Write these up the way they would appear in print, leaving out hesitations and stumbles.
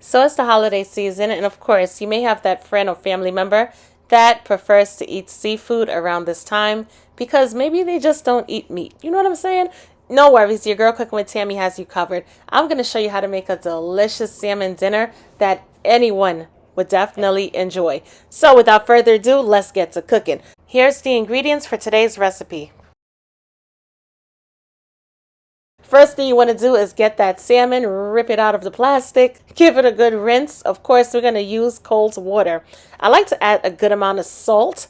So it's the holiday season, and of course, you may have that friend or family member that prefers to eat seafood around this time because maybe they just don't eat meat. You know what I'm saying? No worries, your girl Cooking with Tammy has you covered. I'm going to show you how to make a delicious salmon dinner that anyone would definitely enjoy. So without further ado, let's get to cooking. Here's the ingredients for today's recipe. First thing you want to do is get that salmon, rip it out of the plastic, give it a good rinse. Of course, we're going to use cold water. I like to add a good amount of salt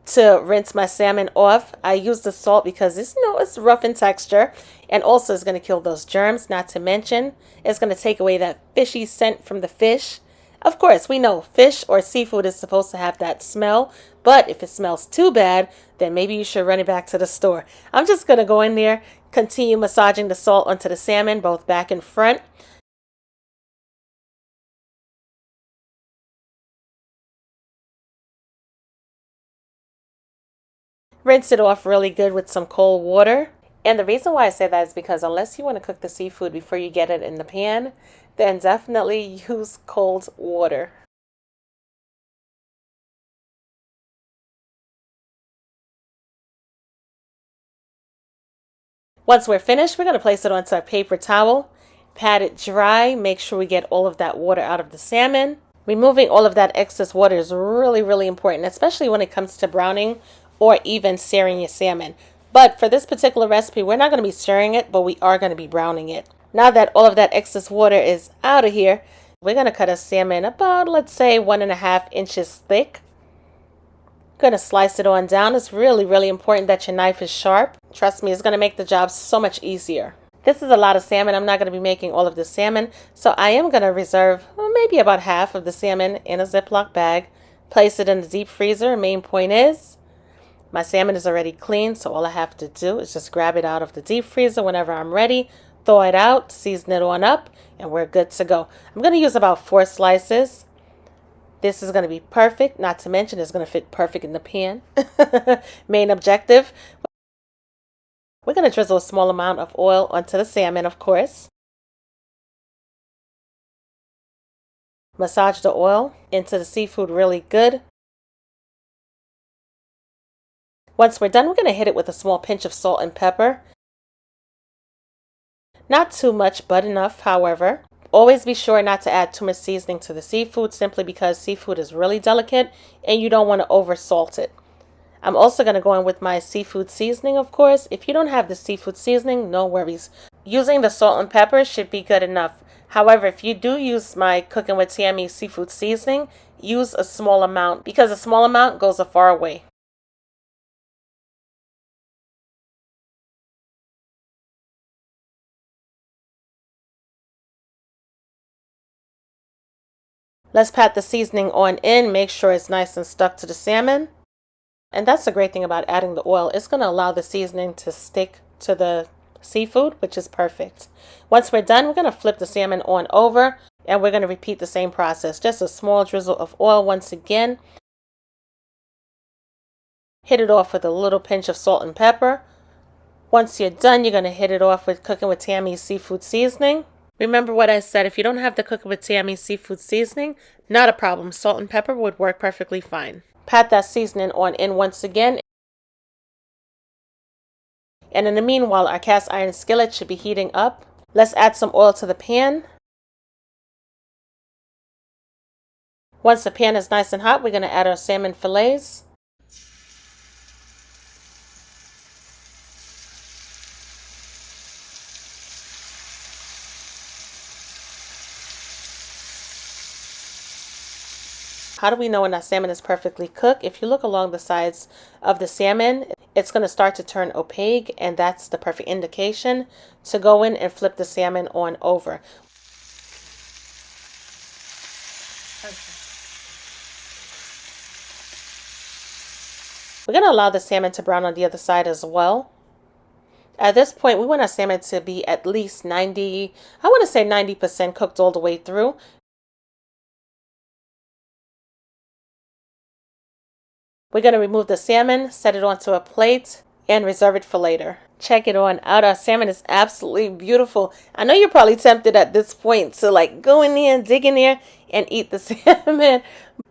to rinse my salmon off. I use the salt because it's rough in texture, and also it's going to kill those germs. Not to mention, it's going to take away that fishy scent from the fish. Of course, we know fish or seafood is supposed to have that smell, but if it smells too bad, then maybe you should run it back to the store. I'm just going to go in there, continue massaging the salt onto the salmon, both back and front. Rinse it off really good with some cold water. And the reason why I say that is because unless you want to cook the seafood before you get it in the pan, then definitely use cold water. Once we're finished, we're going to place it onto a paper towel, pat it dry, make sure we get all of that water out of the salmon. Removing all of that excess water is really, really important, especially when it comes to browning or even searing your salmon. But for this particular recipe, we're not going to be searing it, but we are going to be browning it. Now that all of that excess water is out of here, we're going to cut a salmon about, let's say, 1.5 inches thick. Going to slice it on down. It's really, really important that your knife is sharp. Trust me, it's going to make the job so much easier. This is a lot of salmon. I'm not going to be making all of the salmon, so I am going to reserve maybe about half of the salmon in a Ziploc bag. Place it in the deep freezer. Main point is, my salmon is already clean, so all I have to do is just grab it out of the deep freezer whenever I'm ready, thaw it out, season it on up, and we're good to go. I'm going to use about 4 slices. This is going to be perfect, not to mention it's going to fit perfect in the pan. Main objective, we're going to drizzle a small amount of oil onto the salmon, of course. Massage the oil into the seafood really good. Once we're done, we're going to hit it with a small pinch of salt and pepper. Not too much, but enough, however. Always be sure not to add too much seasoning to the seafood, simply because seafood is really delicate and you don't want to over salt it. I'm also going to go in with my seafood seasoning, of course. If you don't have the seafood seasoning, no worries. Using the salt and pepper should be good enough. However, if you do use my Cooking with Tammy seafood seasoning, use a small amount because a small amount goes a far way. Let's pat the seasoning on in, make sure it's nice and stuck to the salmon. And that's the great thing about adding the oil. It's going to allow the seasoning to stick to the seafood, which is perfect. Once we're done, we're going to flip the salmon on over and we're going to repeat the same process. Just a small drizzle of oil once again. Hit it off with a little pinch of salt and pepper. Once you're done, you're going to hit it off with Cooking with Tammy's seafood seasoning. Remember what I said, if you don't have the Cooking with Tammy's seafood seasoning, not a problem. Salt and pepper would work perfectly fine. Pat that seasoning on in once again. And in the meanwhile, our cast iron skillet should be heating up. Let's add some oil to the pan. Once the pan is nice and hot, we're going to add our salmon fillets. How do we know when our salmon is perfectly cooked? If you look along the sides of the salmon, it's going to start to turn opaque, and that's the perfect indication to go in and flip the salmon on over. We're going to allow the salmon to brown on the other side as well. At this point, we want our salmon to be at least 90% cooked all the way through. We're going to remove the salmon, set it onto a plate, and reserve it for later. Check it on out. Our salmon is absolutely beautiful. I know you're probably tempted at this point to like go in there and dig in there and eat the salmon.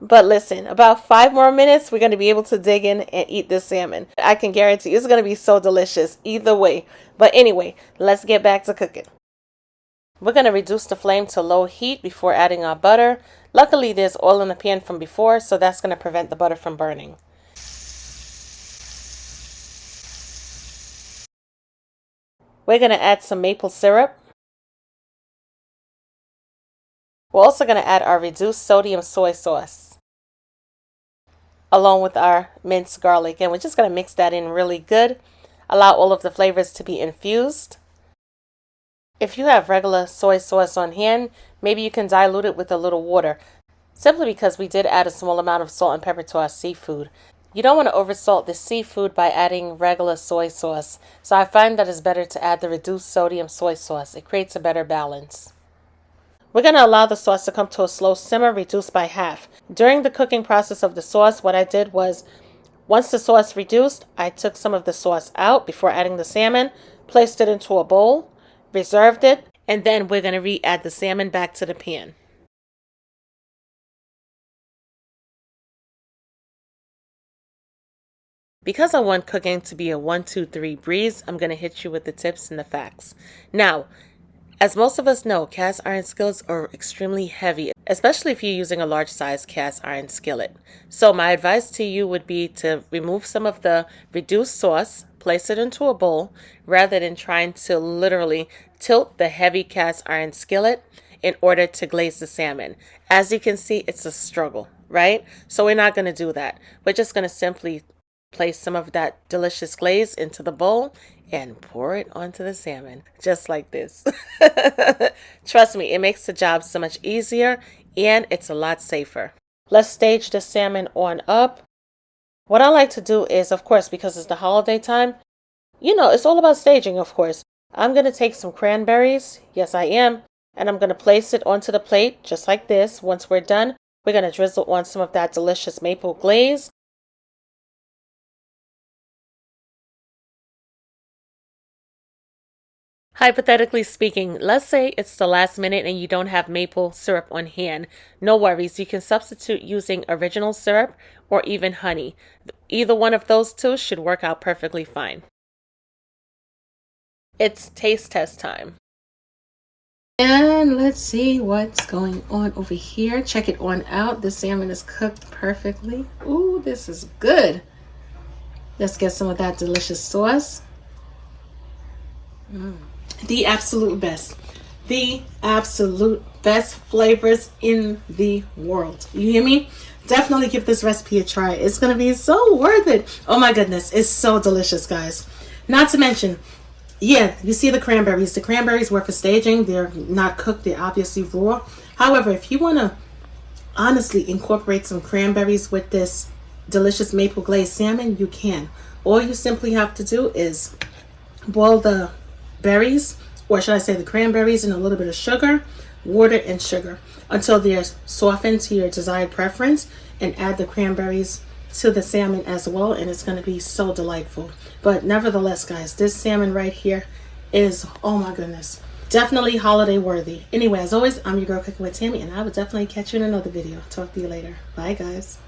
But listen, about 5 more minutes, we're going to be able to dig in and eat this salmon. I can guarantee it's going to be so delicious either way. But anyway, let's get back to cooking. We're going to reduce the flame to low heat before adding our butter. Luckily, there's oil in the pan from before, so that's going to prevent the butter from burning. We're going to add some maple syrup. We're also going to add our reduced sodium soy sauce, along with our minced garlic. And we're just going to mix that in really good. Allow all of the flavors to be infused. If you have regular soy sauce on hand, maybe you can dilute it with a little water, simply because we did add a small amount of salt and pepper to our seafood. You don't want to oversalt the seafood by adding regular soy sauce, so I find that it's better to add the reduced sodium soy sauce. It creates a better balance. We're going to allow the sauce to come to a slow simmer, reduced by half. During the cooking process of the sauce, what I did was, once the sauce reduced, I took some of the sauce out before adding the salmon, placed it into a bowl, reserved it, and then we're going to re-add the salmon back to the pan. Because I want cooking to be a 1, 2, 3 breeze, I'm going to hit you with the tips and the facts. Now, as most of us know, cast iron skillets are extremely heavy, especially if you're using a large size cast iron skillet. So my advice to you would be to remove some of the reduced sauce, place it into a bowl, rather than trying to literally tilt the heavy cast iron skillet in order to glaze the salmon. As you can see, it's a struggle, right? So we're not going to do that. We're just going to simply place some of that delicious glaze into the bowl and pour it onto the salmon, just like this. Trust me, it makes the job so much easier and it's a lot safer. Let's stage the salmon on up. What I like to do is, of course, because it's the holiday time, you know, it's all about staging, of course. I'm going to take some cranberries. Yes, I am. And I'm going to place it onto the plate just like this. Once we're done, we're going to drizzle on some of that delicious maple glaze. Hypothetically speaking, let's say it's the last minute and you don't have maple syrup on hand. No worries, you can substitute using original syrup or even honey. Either one of those two should work out perfectly fine. It's taste test time. And let's see what's going on over here. Check it on out. The salmon is cooked perfectly. Ooh, this is good. Let's get some of that delicious sauce. The absolute best. The absolute best flavors in the world. You hear me? Definitely give this recipe a try. It's going to be so worth it. Oh my goodness. It's so delicious, guys. Not to mention, yeah, you see the cranberries. The cranberries were for staging. They're not cooked. They're obviously raw. However, if you want to honestly incorporate some cranberries with this delicious maple glazed salmon, you can. All you simply have to do is boil the berries, or should I say the cranberries, in a little bit of sugar, water and sugar, until they're softened to your desired preference, and add the cranberries to the salmon as well, and it's going to be so delightful. But nevertheless, guys, this salmon right here is, oh my goodness, definitely holiday worthy. Anyway, as always, I'm your girl Cooking with Tammy, and I will definitely catch you in another video. Talk to you later. Bye, guys.